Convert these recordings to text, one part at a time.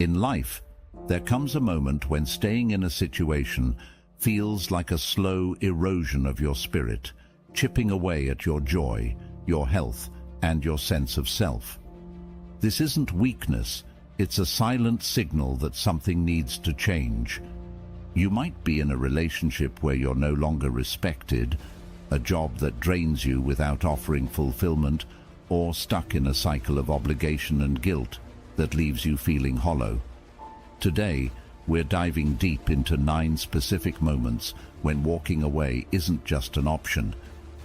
In life, there comes a moment when staying in a situation feels like a slow erosion of your spirit, chipping away at your joy, your health, and your sense of self. This isn't weakness, it's a silent signal that something needs to change. You might be in a relationship where you're no longer respected, a job that drains you without offering fulfillment, or stuck in a cycle of obligation and guilt that leaves you feeling hollow. Today, we're diving deep into 9 specific moments when walking away isn't just an option,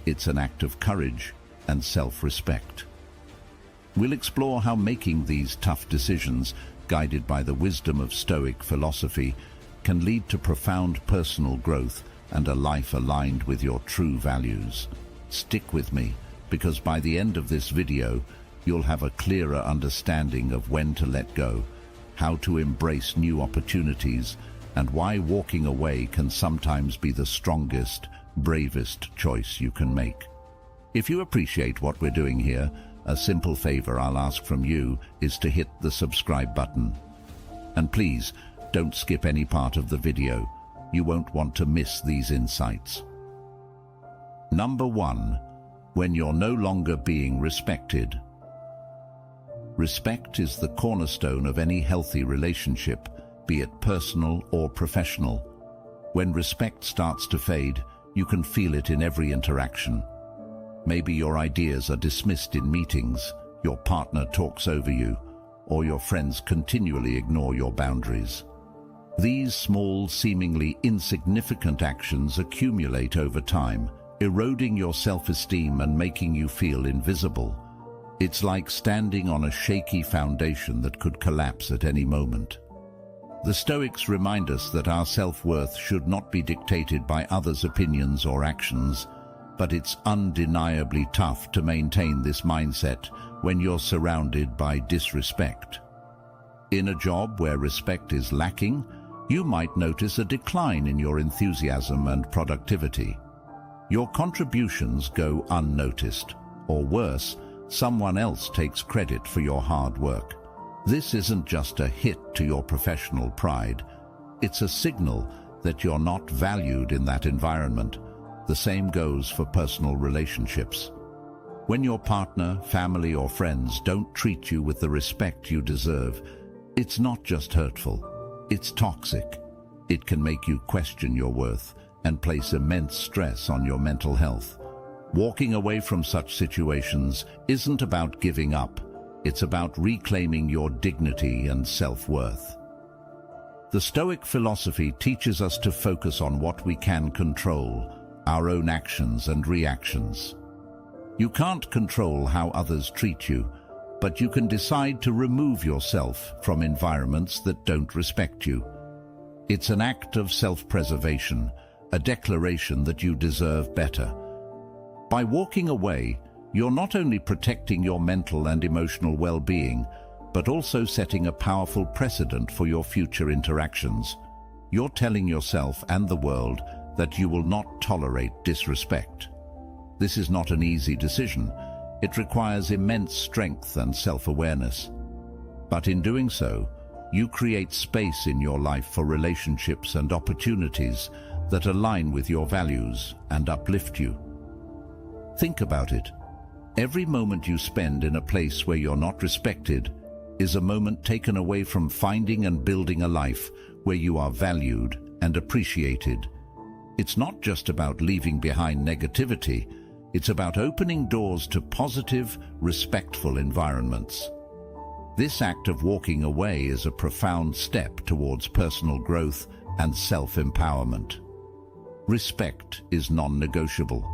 it's an act of courage and self-respect. We'll explore how making these tough decisions, guided by the wisdom of Stoic philosophy, can lead to profound personal growth and a life aligned with your true values. Stick with me, because by the end of this video, you'll have a clearer understanding of when to let go, how to embrace new opportunities, and why walking away can sometimes be the strongest, bravest choice you can make. If you appreciate what we're doing here, a simple favor I'll ask from you is to hit the subscribe button. And please, don't skip any part of the video. You won't want to miss these insights. Number 1. When you're no longer being respected. Respect is the cornerstone of any healthy relationship, be it personal or professional. When respect starts to fade, you can feel it in every interaction. Maybe your ideas are dismissed in meetings, your partner talks over you, or your friends continually ignore your boundaries. These small, seemingly insignificant actions accumulate over time, eroding your self-esteem and making you feel invisible. It's like standing on a shaky foundation that could collapse at any moment. The Stoics remind us that our self-worth should not be dictated by others' opinions or actions, but it's undeniably tough to maintain this mindset when you're surrounded by disrespect. In a job where respect is lacking, you might notice a decline in your enthusiasm and productivity. Your contributions go unnoticed, or worse, someone else takes credit for your hard work. This isn't just a hit to your professional pride, it's a signal that you're not valued in that environment. The same goes for personal relationships. When your partner, family, or friends don't treat you with the respect you deserve, it's not just hurtful, it's toxic. It can make you question your worth and place immense stress on your mental health. Walking away from such situations isn't about giving up, it's about reclaiming your dignity and self-worth. The Stoic philosophy teaches us to focus on what we can control, our own actions and reactions. You can't control how others treat you, but you can decide to remove yourself from environments that don't respect you. It's an act of self-preservation, a declaration that you deserve better. By walking away, you're not only protecting your mental and emotional well-being, but also setting a powerful precedent for your future interactions. You're telling yourself and the world that you will not tolerate disrespect. This is not an easy decision. It requires immense strength and self-awareness. But in doing so, you create space in your life for relationships and opportunities that align with your values and uplift you. Think about it. Every moment you spend in a place where you're not respected is a moment taken away from finding and building a life where you are valued and appreciated. It's not just about leaving behind negativity, it's about opening doors to positive, respectful environments. This act of walking away is a profound step towards personal growth and self-empowerment. Respect is non-negotiable.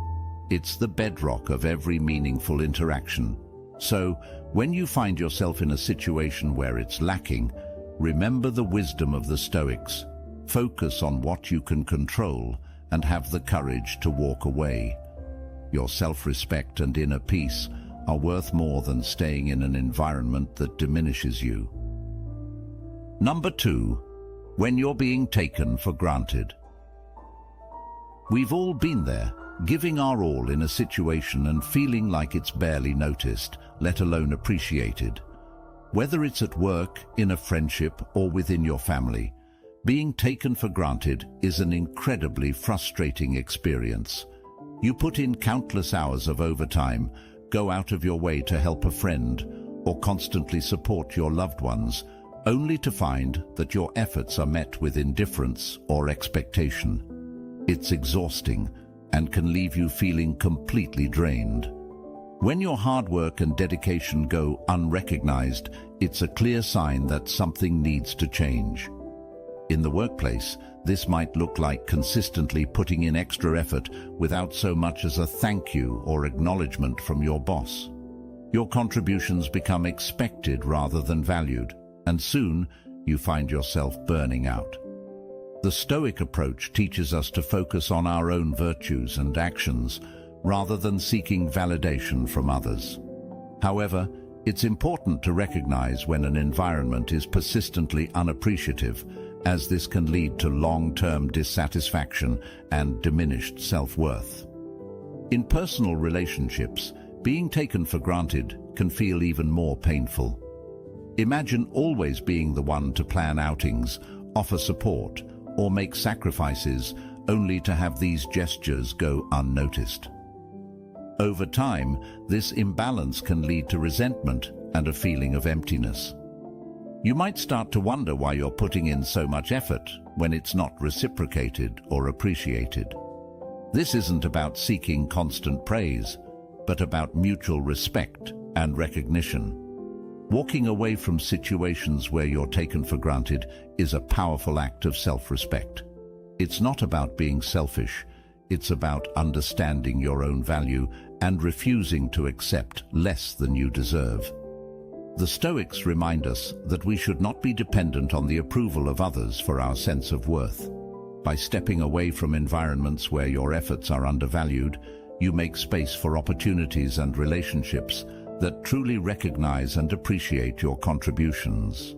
It's the bedrock of every meaningful interaction. So, when you find yourself in a situation where it's lacking, remember the wisdom of the Stoics. Focus on what you can control and have the courage to walk away. Your self-respect and inner peace are worth more than staying in an environment that diminishes you. Number 2, when you're being taken for granted. We've all been there, giving our all in a situation and feeling like it's barely noticed, let alone appreciated. Whether it's at work, in a friendship, or within your family, being taken for granted is an incredibly frustrating experience. You put in countless hours of overtime, go out of your way to help a friend, or constantly support your loved ones, only to find that your efforts are met with indifference or expectation. It's exhausting and can leave you feeling completely drained. When your hard work and dedication go unrecognized, it's a clear sign that something needs to change. In the workplace, this might look like consistently putting in extra effort without so much as a thank you or acknowledgement from your boss. Your contributions become expected rather than valued, and soon you find yourself burning out. The Stoic approach teaches us to focus on our own virtues and actions rather than seeking validation from others. However, it's important to recognize when an environment is persistently unappreciative, as this can lead to long-term dissatisfaction and diminished self-worth. In personal relationships, being taken for granted can feel even more painful. Imagine always being the one to plan outings, offer support, or make sacrifices, only to have these gestures go unnoticed. Over time, this imbalance can lead to resentment and a feeling of emptiness. You might start to wonder why you're putting in so much effort when it's not reciprocated or appreciated. This isn't about seeking constant praise, but about mutual respect and recognition. Walking away from situations where you're taken for granted is a powerful act of self-respect. It's not about being selfish, it's about understanding your own value and refusing to accept less than you deserve. The Stoics remind us that we should not be dependent on the approval of others for our sense of worth. By stepping away from environments where your efforts are undervalued, you make space for opportunities and relationships that truly recognize and appreciate your contributions.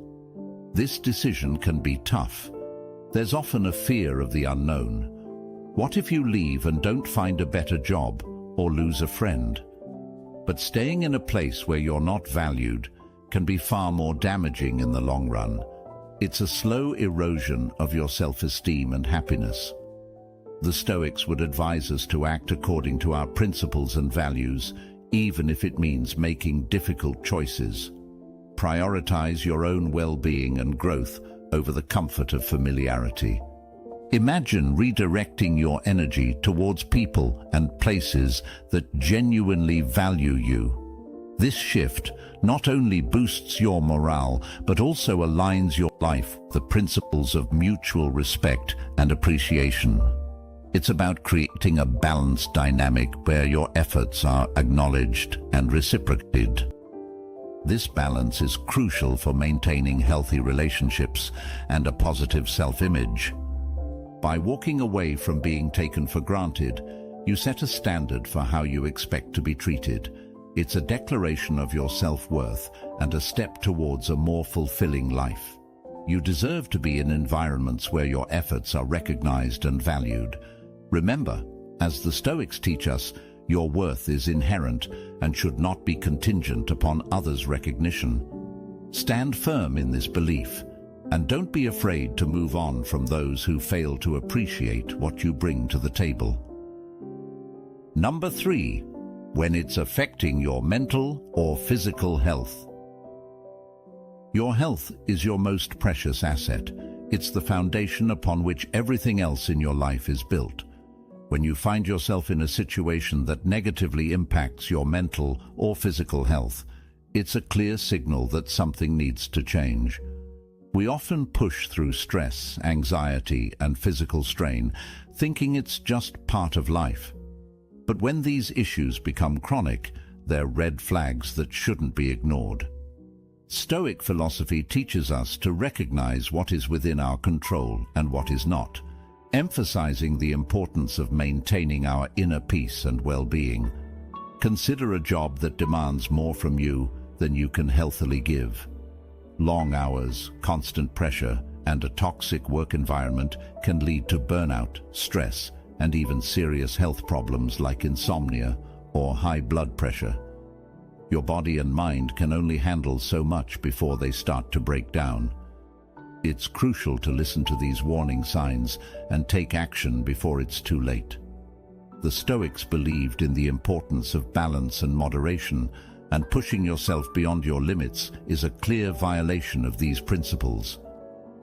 This decision can be tough. There's often a fear of the unknown. What if you leave and don't find a better job or lose a friend? But staying in a place where you're not valued can be far more damaging in the long run. It's a slow erosion of your self-esteem and happiness. The Stoics would advise us to act according to our principles and values, even if it means making difficult choices. Prioritize your own well-being and growth over the comfort of familiarity. Imagine redirecting your energy towards people and places that genuinely value you. This shift not only boosts your morale, but also aligns your life with the principles of mutual respect and appreciation. It's about creating a balanced dynamic where your efforts are acknowledged and reciprocated. This balance is crucial for maintaining healthy relationships and a positive self-image. By walking away from being taken for granted, you set a standard for how you expect to be treated. It's a declaration of your self-worth and a step towards a more fulfilling life. You deserve to be in environments where your efforts are recognized and valued. Remember, as the Stoics teach us, your worth is inherent and should not be contingent upon others' recognition. Stand firm in this belief, and don't be afraid to move on from those who fail to appreciate what you bring to the table. Number 3, when it's affecting your mental or physical health. Your health is your most precious asset. It's the foundation upon which everything else in your life is built. When you find yourself in a situation that negatively impacts your mental or physical health, it's a clear signal that something needs to change. We often push through stress, anxiety, and physical strain, thinking it's just part of life. But when these issues become chronic, they're red flags that shouldn't be ignored. Stoic philosophy teaches us to recognize what is within our control and what is not, emphasizing the importance of maintaining our inner peace and well-being. Consider a job that demands more from you than you can healthily give. Long hours, constant pressure, and a toxic work environment can lead to burnout, stress, and even serious health problems like insomnia or high blood pressure. Your body and mind can only handle so much before they start to break down. It's crucial to listen to these warning signs and take action before it's too late. The Stoics believed in the importance of balance and moderation, and pushing yourself beyond your limits is a clear violation of these principles.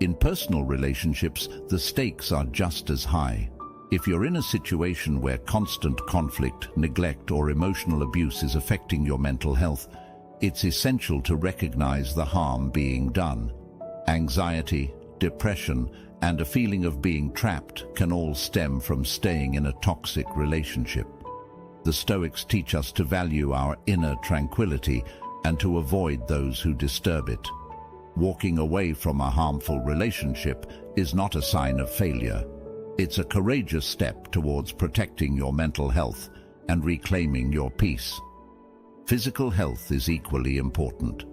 In personal relationships, the stakes are just as high. If you're in a situation where constant conflict, neglect, or emotional abuse is affecting your mental health, it's essential to recognize the harm being done. Anxiety, depression, and a feeling of being trapped can all stem from staying in a toxic relationship. The Stoics teach us to value our inner tranquility and to avoid those who disturb it. Walking away from a harmful relationship is not a sign of failure. It's a courageous step towards protecting your mental health and reclaiming your peace. Physical health is equally important.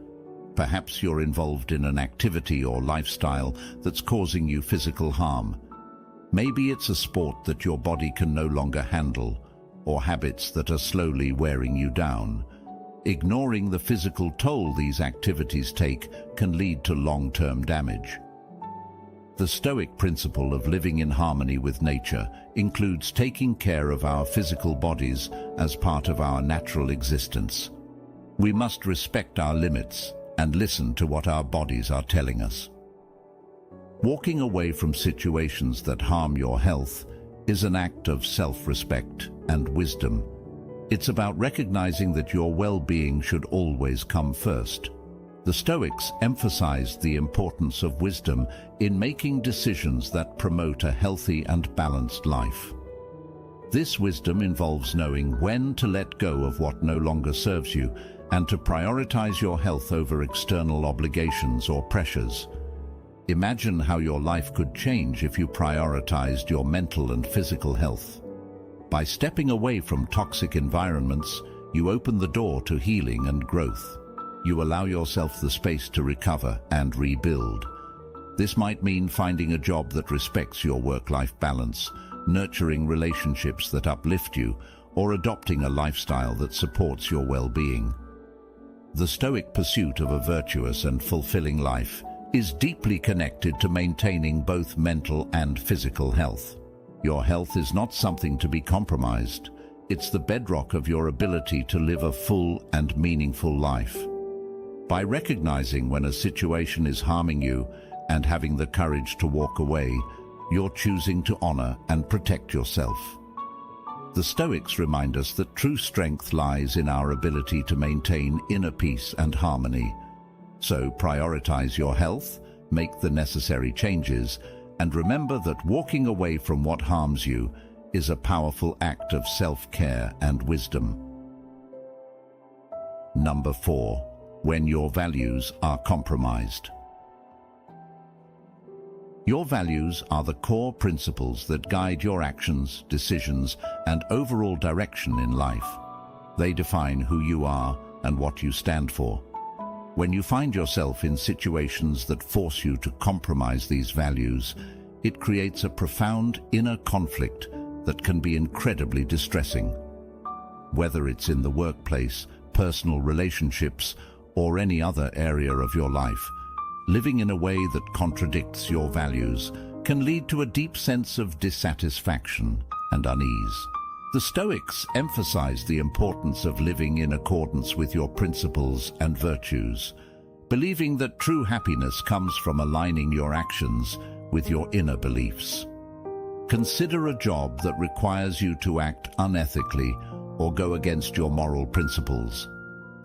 Perhaps you're involved in an activity or lifestyle that's causing you physical harm. Maybe it's a sport that your body can no longer handle, or habits that are slowly wearing you down. Ignoring the physical toll these activities take can lead to long-term damage. The Stoic principle of living in harmony with nature includes taking care of our physical bodies as part of our natural existence. We must respect our limits and listen to what our bodies are telling us. Walking away from situations that harm your health is an act of self-respect and wisdom. It's about recognizing that your well-being should always come first. The Stoics emphasized the importance of wisdom in making decisions that promote a healthy and balanced life. This wisdom involves knowing when to let go of what no longer serves you and to prioritize your health over external obligations or pressures. Imagine how your life could change if you prioritized your mental and physical health. By stepping away from toxic environments, you open the door to healing and growth. You allow yourself the space to recover and rebuild. This might mean finding a job that respects your work-life balance, nurturing relationships that uplift you, or adopting a lifestyle that supports your well-being. The Stoic pursuit of a virtuous and fulfilling life is deeply connected to maintaining both mental and physical health. Your health is not something to be compromised. It's the bedrock of your ability to live a full and meaningful life. By recognizing when a situation is harming you and having the courage to walk away, you're choosing to honor and protect yourself. The Stoics remind us that true strength lies in our ability to maintain inner peace and harmony. So prioritize your health, make the necessary changes, and remember that walking away from what harms you is a powerful act of self-care and wisdom. Number 4. When your values are compromised. Your values are the core principles that guide your actions, decisions, and overall direction in life. They define who you are and what you stand for. When you find yourself in situations that force you to compromise these values, it creates a profound inner conflict that can be incredibly distressing. Whether it's in the workplace, personal relationships, or any other area of your life, living in a way that contradicts your values can lead to a deep sense of dissatisfaction and unease. The Stoics emphasize the importance of living in accordance with your principles and virtues, believing that true happiness comes from aligning your actions with your inner beliefs. Consider a job that requires you to act unethically or go against your moral principles.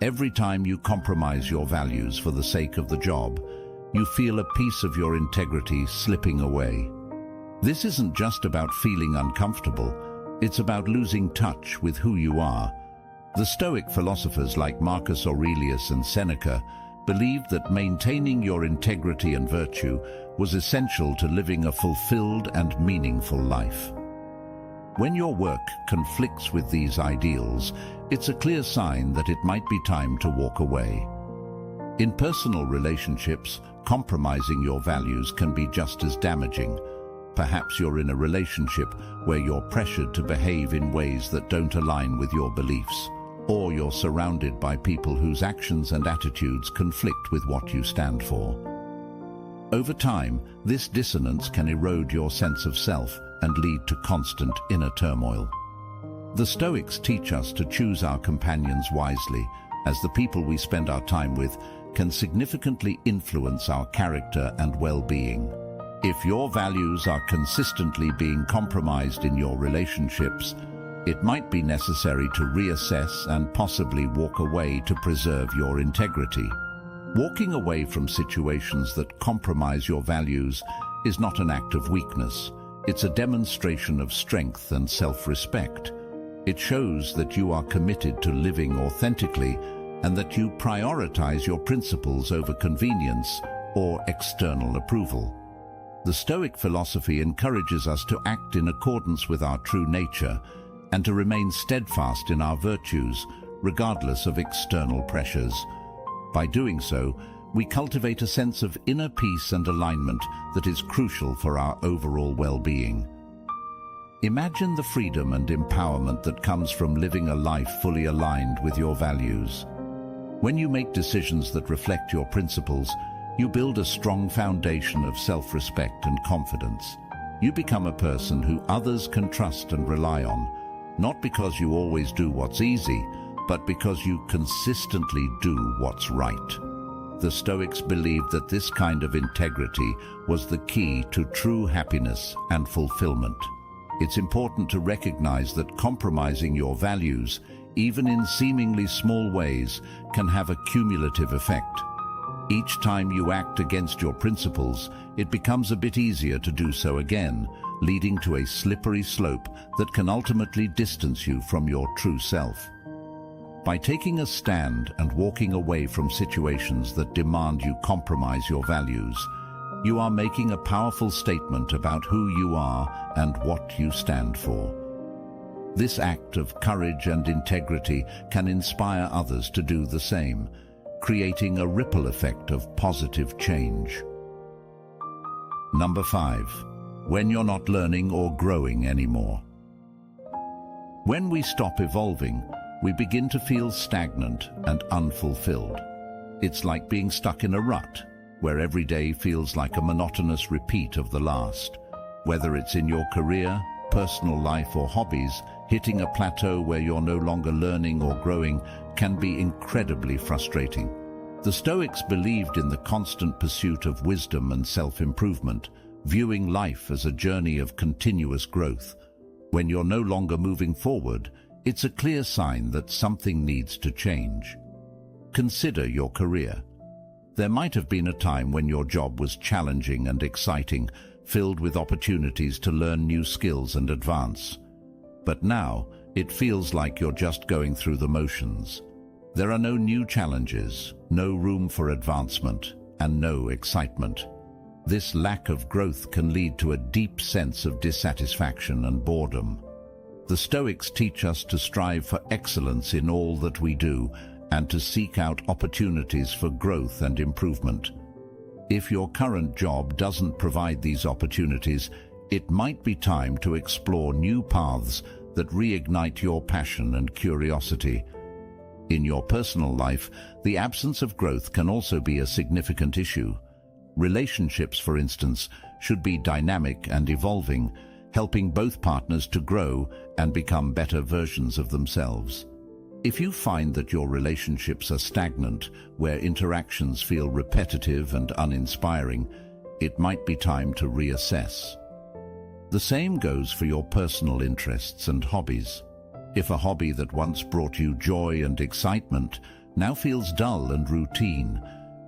Every time you compromise your values for the sake of the job, you feel a piece of your integrity slipping away. This isn't just about feeling uncomfortable, it's about losing touch with who you are. The Stoic philosophers like Marcus Aurelius and Seneca believed that maintaining your integrity and virtue was essential to living a fulfilled and meaningful life. When your work conflicts with these ideals, it's a clear sign that it might be time to walk away. In personal relationships, compromising your values can be just as damaging. Perhaps you're in a relationship where you're pressured to behave in ways that don't align with your beliefs, or you're surrounded by people whose actions and attitudes conflict with what you stand for. Over time, this dissonance can erode your sense of self and lead to constant inner turmoil. The Stoics teach us to choose our companions wisely, as the people we spend our time with can significantly influence our character and well-being. If your values are consistently being compromised in your relationships, it might be necessary to reassess and possibly walk away to preserve your integrity. Walking away from situations that compromise your values is not an act of weakness. It's a demonstration of strength and self-respect. It shows that you are committed to living authentically and that you prioritize your principles over convenience or external approval. The Stoic philosophy encourages us to act in accordance with our true nature and to remain steadfast in our virtues, regardless of external pressures. By doing so, we cultivate a sense of inner peace and alignment that is crucial for our overall well-being. Imagine the freedom and empowerment that comes from living a life fully aligned with your values. When you make decisions that reflect your principles, you build a strong foundation of self-respect and confidence. You become a person who others can trust and rely on, not because you always do what's easy, but because you consistently do what's right. The Stoics believed that this kind of integrity was the key to true happiness and fulfillment. It's important to recognize that compromising your values, even in seemingly small ways, can have a cumulative effect. Each time you act against your principles, it becomes a bit easier to do so again, leading to a slippery slope that can ultimately distance you from your true self. By taking a stand and walking away from situations that demand you compromise your values, you are making a powerful statement about who you are and what you stand for. This act of courage and integrity can inspire others to do the same, creating a ripple effect of positive change. Number 5. When you're not learning or growing anymore. When we stop evolving, we begin to feel stagnant and unfulfilled. It's like being stuck in a rut, where every day feels like a monotonous repeat of the last. Whether it's in your career, personal life, or hobbies, hitting a plateau where you're no longer learning or growing can be incredibly frustrating. The Stoics believed in the constant pursuit of wisdom and self-improvement, viewing life as a journey of continuous growth. When you're no longer moving forward, it's a clear sign that something needs to change. Consider your career. There might have been a time when your job was challenging and exciting, filled with opportunities to learn new skills and advance. But now, it feels like you're just going through the motions. There are no new challenges, no room for advancement, and no excitement. This lack of growth can lead to a deep sense of dissatisfaction and boredom. The Stoics teach us to strive for excellence in all that we do and to seek out opportunities for growth and improvement. If your current job doesn't provide these opportunities, it might be time to explore new paths that reignite your passion and curiosity. In your personal life, the absence of growth can also be a significant issue. Relationships, for instance, should be dynamic and evolving, helping both partners to grow and become better versions of themselves. If you find that your relationships are stagnant, where interactions feel repetitive and uninspiring, it might be time to reassess. The same goes for your personal interests and hobbies. If a hobby that once brought you joy and excitement now feels dull and routine,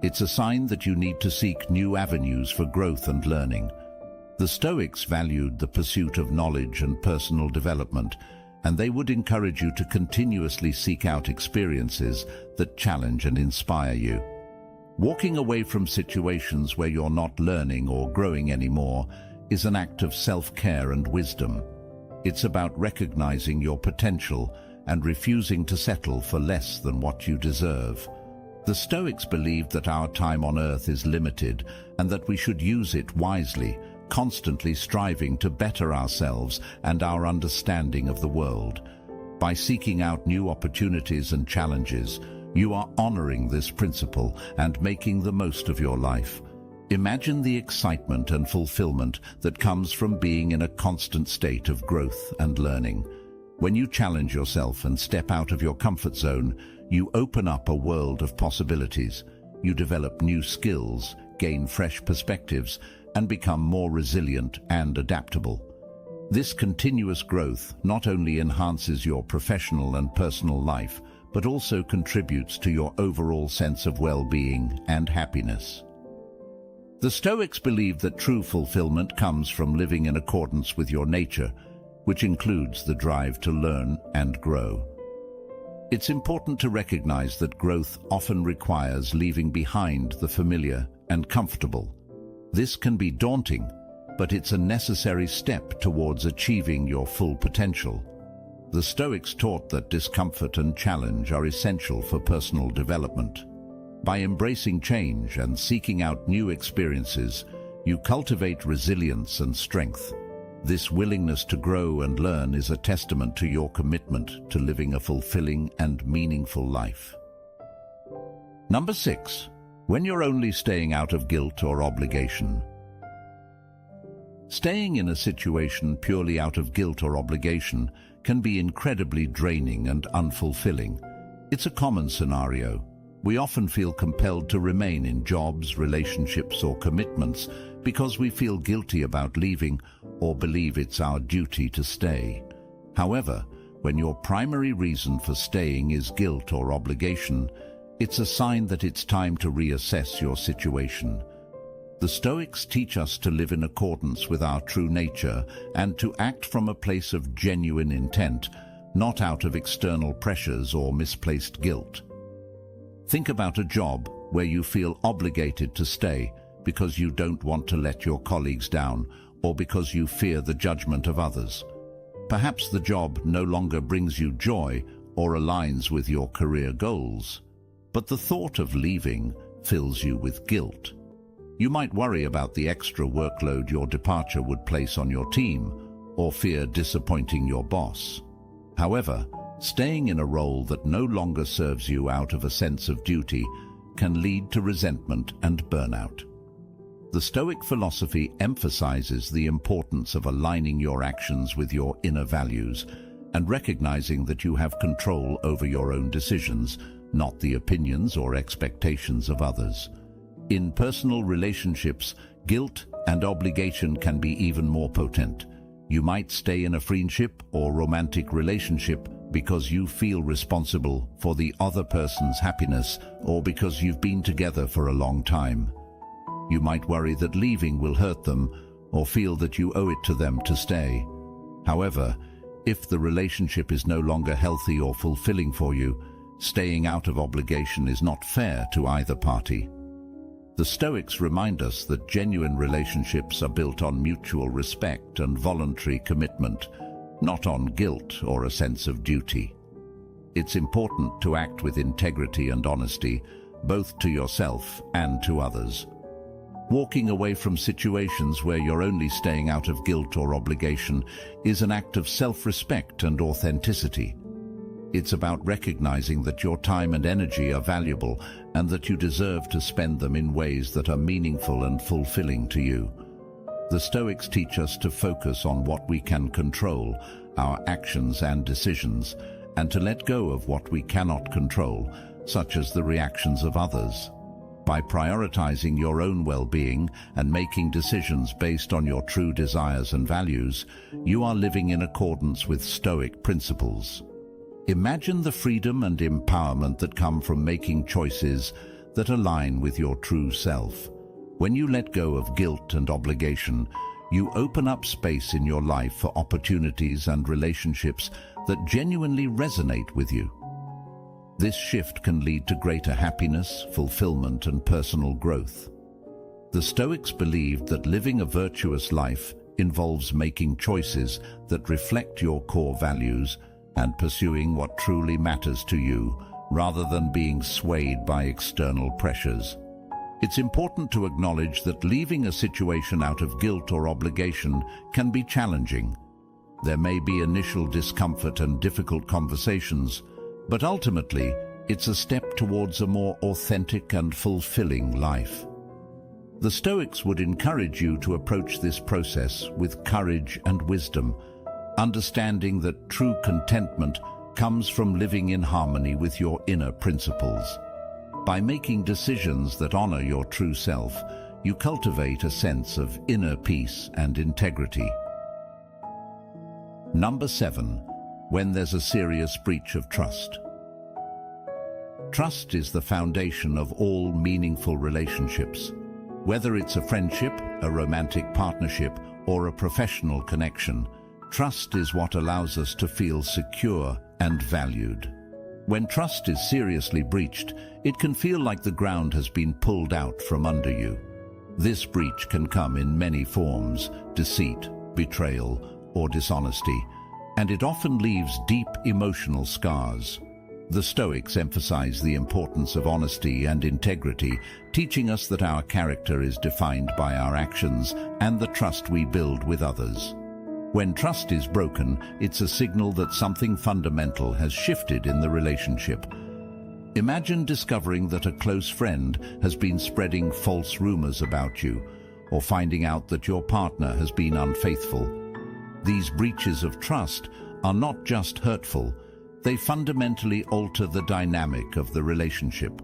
it's a sign that you need to seek new avenues for growth and learning. The Stoics valued the pursuit of knowledge and personal development, and they would encourage you to continuously seek out experiences that challenge and inspire you. Walking away from situations where you're not learning or growing anymore is an act of self-care and wisdom. It's about recognizing your potential and refusing to settle for less than what you deserve. The Stoics believed that our time on earth is limited and that we should use it wisely, constantly striving to better ourselves and our understanding of the world. By seeking out new opportunities and challenges, you are honoring this principle and making the most of your life. Imagine the excitement and fulfillment that comes from being in a constant state of growth and learning. When you challenge yourself and step out of your comfort zone, you open up a world of possibilities. You develop new skills, gain fresh perspectives, and become more resilient and adaptable. This continuous growth not only enhances your professional and personal life, but also contributes to your overall sense of well-being and happiness. The Stoics believe that true fulfillment comes from living in accordance with your nature, which includes the drive to learn and grow. It's important to recognize that growth often requires leaving behind the familiar and comfortable. This can be daunting, but it's a necessary step towards achieving your full potential. The Stoics taught that discomfort and challenge are essential for personal development. By embracing change and seeking out new experiences, you cultivate resilience and strength. This willingness to grow and learn is a testament to your commitment to living a fulfilling and meaningful life. Number 6. When you're only staying out of guilt or obligation. Staying in a situation purely out of guilt or obligation can be incredibly draining and unfulfilling. It's a common scenario. We often feel compelled to remain in jobs, relationships, or commitments because we feel guilty about leaving or believe it's our duty to stay. However, when your primary reason for staying is guilt or obligation, it's a sign that it's time to reassess your situation. The Stoics teach us to live in accordance with our true nature and to act from a place of genuine intent, not out of external pressures or misplaced guilt. Think about a job where you feel obligated to stay because you don't want to let your colleagues down or because you fear the judgment of others. Perhaps the job no longer brings you joy or aligns with your career goals, but the thought of leaving fills you with guilt. You might worry about the extra workload your departure would place on your team or fear disappointing your boss. However, staying in a role that no longer serves you out of a sense of duty can lead to resentment and burnout. The Stoic philosophy emphasizes the importance of aligning your actions with your inner values and recognizing that you have control over your own decisions, not the opinions or expectations of others. In personal relationships, guilt and obligation can be even more potent. You might stay in a friendship or romantic relationship because you feel responsible for the other person's happiness or because you've been together for a long time. You might worry that leaving will hurt them or feel that you owe it to them to stay. However, if the relationship is no longer healthy or fulfilling for you, staying out of obligation is not fair to either party. The Stoics remind us that genuine relationships are built on mutual respect and voluntary commitment, not on guilt or a sense of duty. It's important to act with integrity and honesty, both to yourself and to others. Walking away from situations where you're only staying out of guilt or obligation is an act of self-respect and authenticity. It's about recognizing that your time and energy are valuable and that you deserve to spend them in ways that are meaningful and fulfilling to you. The Stoics teach us to focus on what we can control, our actions and decisions, and to let go of what we cannot control, such as the reactions of others. By prioritizing your own well-being and making decisions based on your true desires and values, you are living in accordance with Stoic principles. Imagine the freedom and empowerment that come from making choices that align with your true self. When you let go of guilt and obligation, you open up space in your life for opportunities and relationships that genuinely resonate with you. This shift can lead to greater happiness, fulfillment, and personal growth. The Stoics believed that living a virtuous life involves making choices that reflect your core values and pursuing what truly matters to you, rather than being swayed by external pressures. It's important to acknowledge that leaving a situation out of guilt or obligation can be challenging. There may be initial discomfort and difficult conversations, but ultimately, it's a step towards a more authentic and fulfilling life. The Stoics would encourage you to approach this process with courage and wisdom, understanding that true contentment comes from living in harmony with your inner principles. By making decisions that honor your true self, you cultivate a sense of inner peace and integrity. Number 7. When there's a serious breach of trust. Trust is the foundation of all meaningful relationships. Whether it's a friendship, a romantic partnership, or a professional connection, trust is what allows us to feel secure and valued. When trust is seriously breached, it can feel like the ground has been pulled out from under you. This breach can come in many forms: deceit, betrayal, or dishonesty, and it often leaves deep emotional scars. The Stoics emphasize the importance of honesty and integrity, teaching us that our character is defined by our actions and the trust we build with others. When trust is broken, it's a signal that something fundamental has shifted in the relationship. Imagine discovering that a close friend has been spreading false rumors about you, or finding out that your partner has been unfaithful. These breaches of trust are not just hurtful, they fundamentally alter the dynamic of the relationship.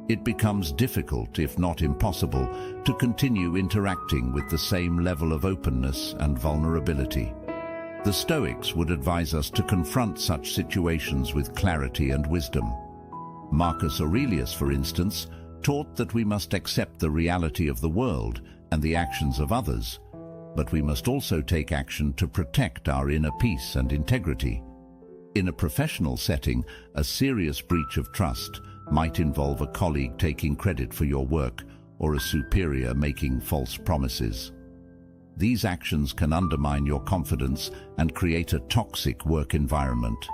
It becomes difficult, if not impossible, to continue interacting with the same level of openness and vulnerability. The Stoics would advise us to confront such situations with clarity and wisdom. Marcus Aurelius, for instance, taught that we must accept the reality of the world and the actions of others, but we must also take action to protect our inner peace and integrity. In a professional setting, a serious breach of trust might involve a colleague taking credit for your work or a superior making false promises. These actions can undermine your confidence and create a toxic work environment.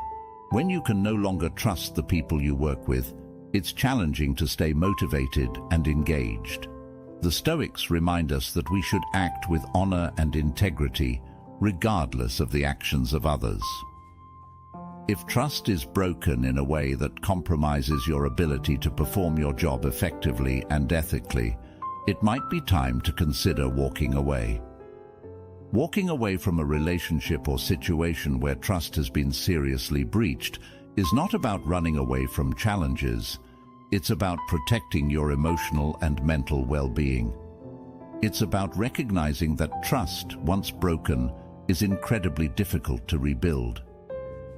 When you can no longer trust the people you work with, it's challenging to stay motivated and engaged. The Stoics remind us that we should act with honor and integrity, regardless of the actions of others. If trust is broken in a way that compromises your ability to perform your job effectively and ethically, it might be time to consider walking away. Walking away from a relationship or situation where trust has been seriously breached is not about running away from challenges. It's about protecting your emotional and mental well-being. It's about recognizing that trust, once broken, is incredibly difficult to rebuild.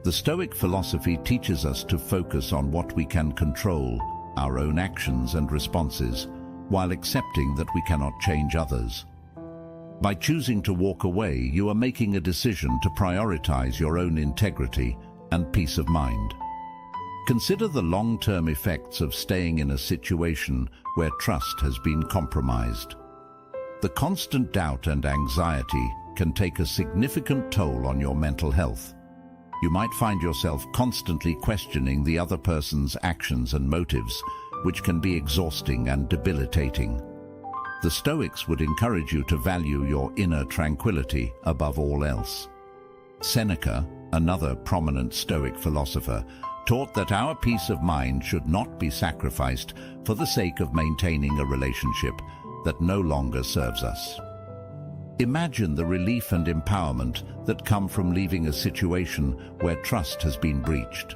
The Stoic philosophy teaches us to focus on what we can control, our own actions and responses, while accepting that we cannot change others. By choosing to walk away, you are making a decision to prioritize your own integrity and peace of mind. Consider the long-term effects of staying in a situation where trust has been compromised. The constant doubt and anxiety can take a significant toll on your mental health. You might find yourself constantly questioning the other person's actions and motives, which can be exhausting and debilitating. The Stoics would encourage you to value your inner tranquility above all else. Seneca, another prominent Stoic philosopher, taught that our peace of mind should not be sacrificed for the sake of maintaining a relationship that no longer serves us. Imagine the relief and empowerment that come from leaving a situation where trust has been breached.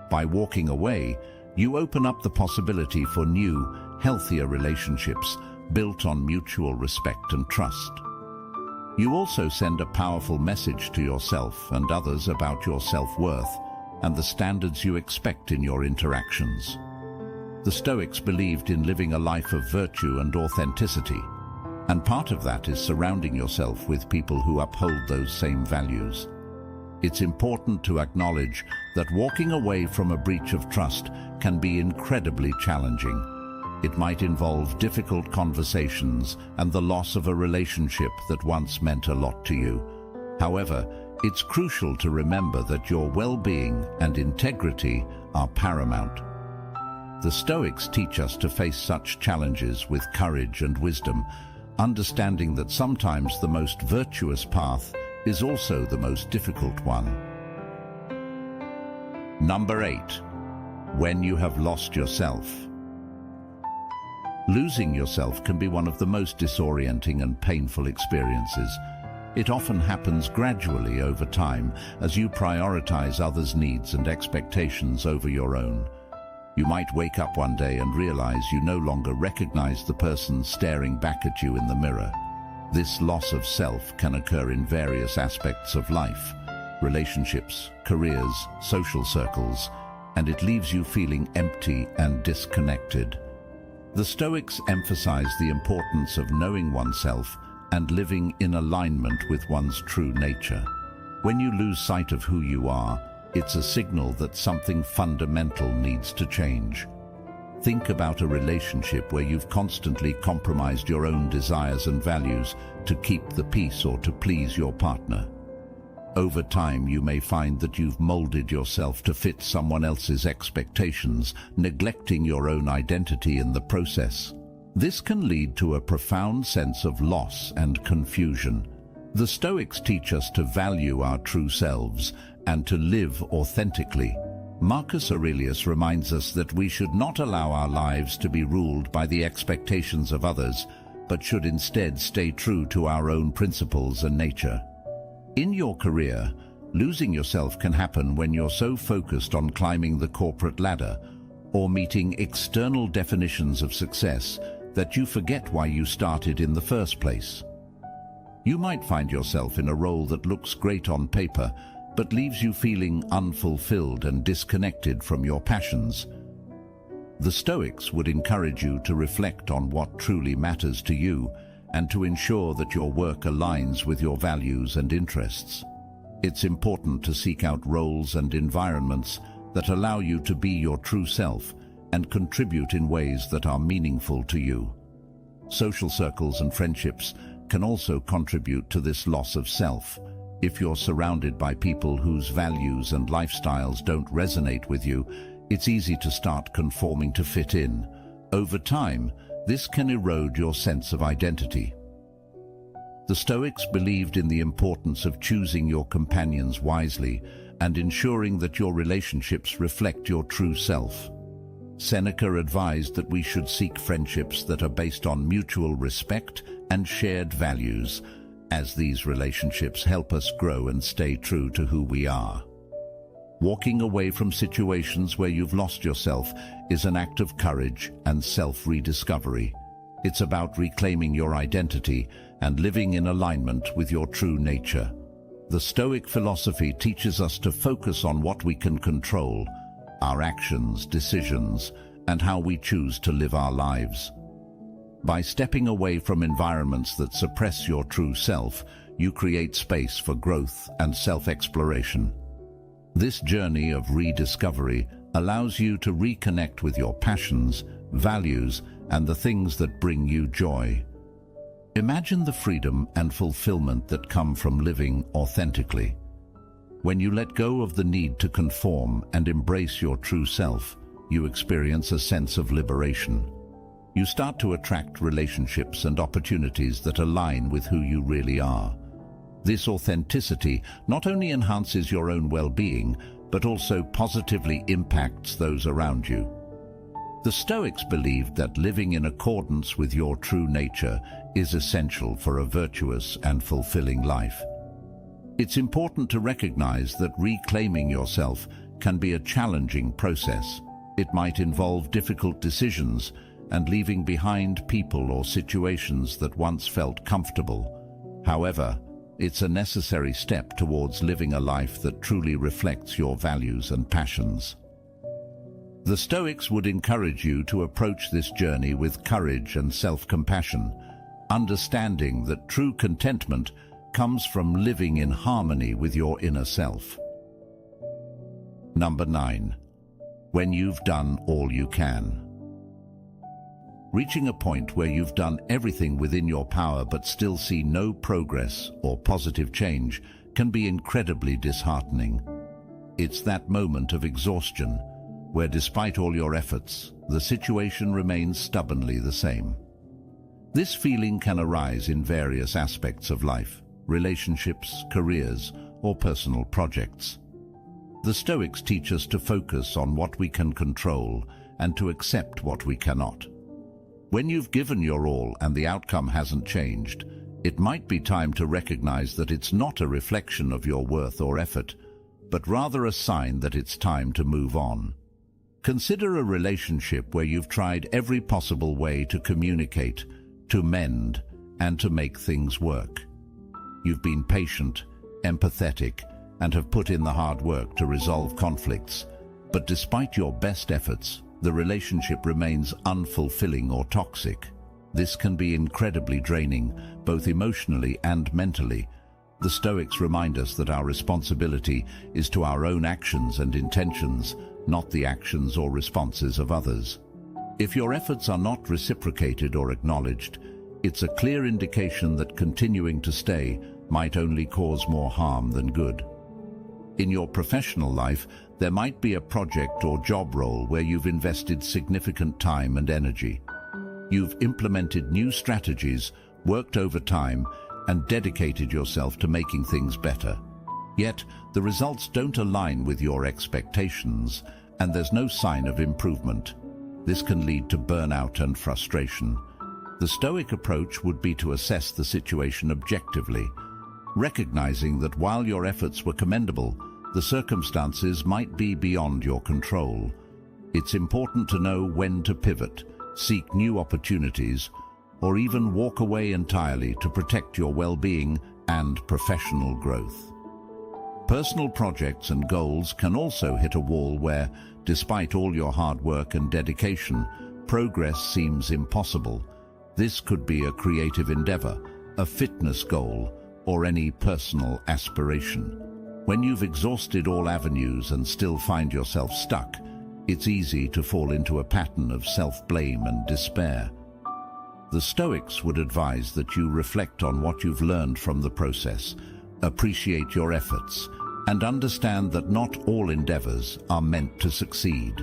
By walking away, you open up the possibility for new, healthier relationships built on mutual respect and trust. You also send a powerful message to yourself and others about your self-worth and the standards you expect in your interactions. The Stoics believed in living a life of virtue and authenticity, and part of that is surrounding yourself with people who uphold those same values. It's important to acknowledge that walking away from a breach of trust can be incredibly challenging. It might involve difficult conversations and the loss of a relationship that once meant a lot to you. However, it's crucial to remember that your well-being and integrity are paramount. The Stoics teach us to face such challenges with courage and wisdom, understanding that sometimes the most virtuous path is also the most difficult one. Number 8. When you have lost yourself. Losing yourself can be one of the most disorienting and painful experiences. It often happens gradually over time as you prioritize others' needs and expectations over your own. You might wake up one day and realize you no longer recognize the person staring back at you in the mirror. This loss of self can occur in various aspects of life: relationships, careers, social circles, and it leaves you feeling empty and disconnected. The Stoics emphasize the importance of knowing oneself and living in alignment with one's true nature. When you lose sight of who you are, it's a signal that something fundamental needs to change. Think about a relationship where you've constantly compromised your own desires and values to keep the peace or to please your partner. Over time, you may find that you've molded yourself to fit someone else's expectations, neglecting your own identity in the process. This can lead to a profound sense of loss and confusion. The Stoics teach us to value our true selves and to live authentically. Marcus Aurelius reminds us that we should not allow our lives to be ruled by the expectations of others, but should instead stay true to our own principles and nature. In your career, losing yourself can happen when you're so focused on climbing the corporate ladder or meeting external definitions of success that you forget why you started in the first place. You might find yourself in a role that looks great on paper, but leaves you feeling unfulfilled and disconnected from your passions. The Stoics would encourage you to reflect on what truly matters to you and to ensure that your work aligns with your values and interests. It's important to seek out roles and environments that allow you to be your true self and contribute in ways that are meaningful to you. Social circles and friendships can also contribute to this loss of self. If you're surrounded by people whose values and lifestyles don't resonate with you, it's easy to start conforming to fit in. Over time, this can erode your sense of identity. The Stoics believed in the importance of choosing your companions wisely and ensuring that your relationships reflect your true self. Seneca advised that we should seek friendships that are based on mutual respect and shared values, as these relationships help us grow and stay true to who we are. Walking away from situations where you've lost yourself is an act of courage and self-rediscovery. It's about reclaiming your identity and living in alignment with your true nature. The Stoic philosophy teaches us to focus on what we can control: our actions, decisions, and how we choose to live our lives. By stepping away from environments that suppress your true self, you create space for growth and self-exploration. This journey of rediscovery allows you to reconnect with your passions, values, and the things that bring you joy. Imagine the freedom and fulfillment that come from living authentically. When you let go of the need to conform and embrace your true self, you experience a sense of liberation. You start to attract relationships and opportunities that align with who you really are. This authenticity not only enhances your own well-being, but also positively impacts those around you. The Stoics believed that living in accordance with your true nature is essential for a virtuous and fulfilling life. It's important to recognize that reclaiming yourself can be a challenging process. It might involve difficult decisions and leaving behind people or situations that once felt comfortable. However, it's a necessary step towards living a life that truly reflects your values and passions. The Stoics would encourage you to approach this journey with courage and self-compassion, understanding that true contentment comes from living in harmony with your inner self. Number 9. When you've done all you can. Reaching a point where you've done everything within your power but still see no progress or positive change can be incredibly disheartening. It's that moment of exhaustion where, despite all your efforts, the situation remains stubbornly the same. This feeling can arise in various aspects of life. relationships, careers, or personal projects. The Stoics teach us to focus on what we can control and to accept what we cannot. When you've given your all and the outcome hasn't changed, it might be time to recognize that it's not a reflection of your worth or effort, but rather a sign that it's time to move on. Consider a relationship where you've tried every possible way to communicate, to mend, and to make things work. You've been patient, empathetic, and have put in the hard work to resolve conflicts, but despite your best efforts, the relationship remains unfulfilling or toxic. This can be incredibly draining, both emotionally and mentally. The Stoics remind us that our responsibility is to our own actions and intentions, not the actions or responses of others. If your efforts are not reciprocated or acknowledged, it's a clear indication that continuing to stay might only cause more harm than good. In your professional life, there might be a project or job role where you've invested significant time and energy. You've implemented new strategies, worked overtime, and dedicated yourself to making things better. Yet, the results don't align with your expectations, and there's no sign of improvement. This can lead to burnout and frustration. The Stoic approach would be to assess the situation objectively, recognizing that while your efforts were commendable, the circumstances might be beyond your control. It's important to know when to pivot, seek new opportunities, or even walk away entirely to protect your well-being and professional growth. Personal projects and goals can also hit a wall where, despite all your hard work and dedication, progress seems impossible. This could be a creative endeavor, a fitness goal, or any personal aspiration. When you've exhausted all avenues and still find yourself stuck, it's easy to fall into a pattern of self-blame and despair. The Stoics would advise that you reflect on what you've learned from the process, appreciate your efforts, and understand that not all endeavors are meant to succeed.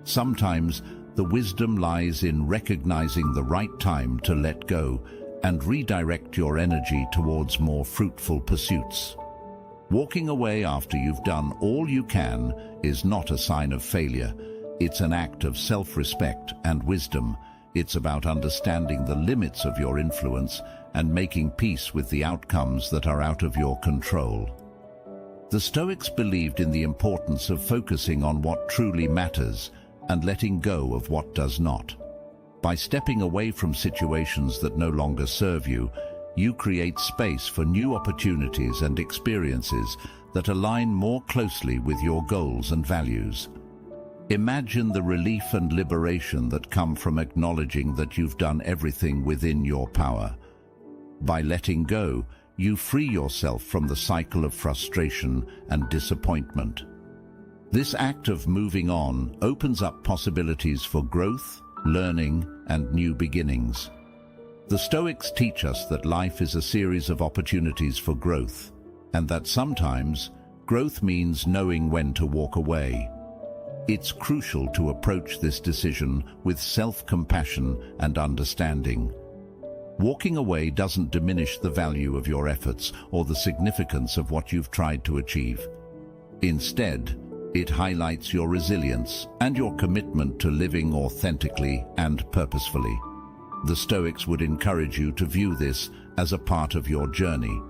Sometimes, the wisdom lies in recognizing the right time to let go and redirect your energy towards more fruitful pursuits. Walking away after you've done all you can is not a sign of failure. It's an act of self-respect and wisdom. It's about understanding the limits of your influence and making peace with the outcomes that are out of your control. The Stoics believed in the importance of focusing on what truly matters and letting go of what does not. By stepping away from situations that no longer serve you, you create space for new opportunities and experiences that align more closely with your goals and values. Imagine the relief and liberation that come from acknowledging that you've done everything within your power. By letting go, you free yourself from the cycle of frustration and disappointment. This act of moving on opens up possibilities for growth, learning, and new beginnings. The Stoics teach us that life is a series of opportunities for growth, and that sometimes growth means knowing when to walk away. It's crucial to approach this decision with self-compassion and understanding. Walking away doesn't diminish the value of your efforts or the significance of what you've tried to achieve. Instead, it highlights your resilience and your commitment to living authentically and purposefully. The Stoics would encourage you to view this as a part of your journey,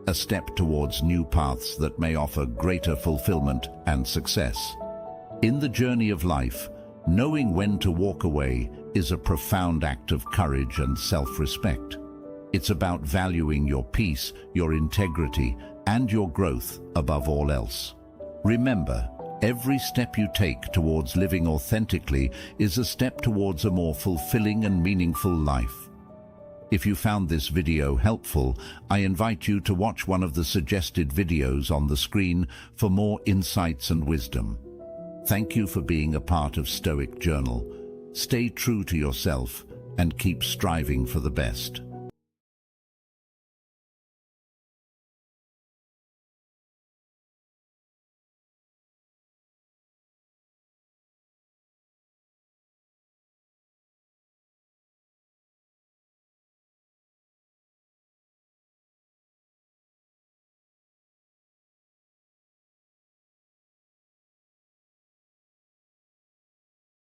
a step towards new paths that may offer greater fulfillment and success. In the journey of life, knowing when to walk away is a profound act of courage and self-respect. It's about valuing your peace, your integrity, and your growth above all else. Remember, every step you take towards living authentically is a step towards a more fulfilling and meaningful life. If you found this video helpful, I invite you to watch one of the suggested videos on the screen for more insights and wisdom. Thank you for being a part of Stoic Journal. Stay true to yourself and keep striving for the best.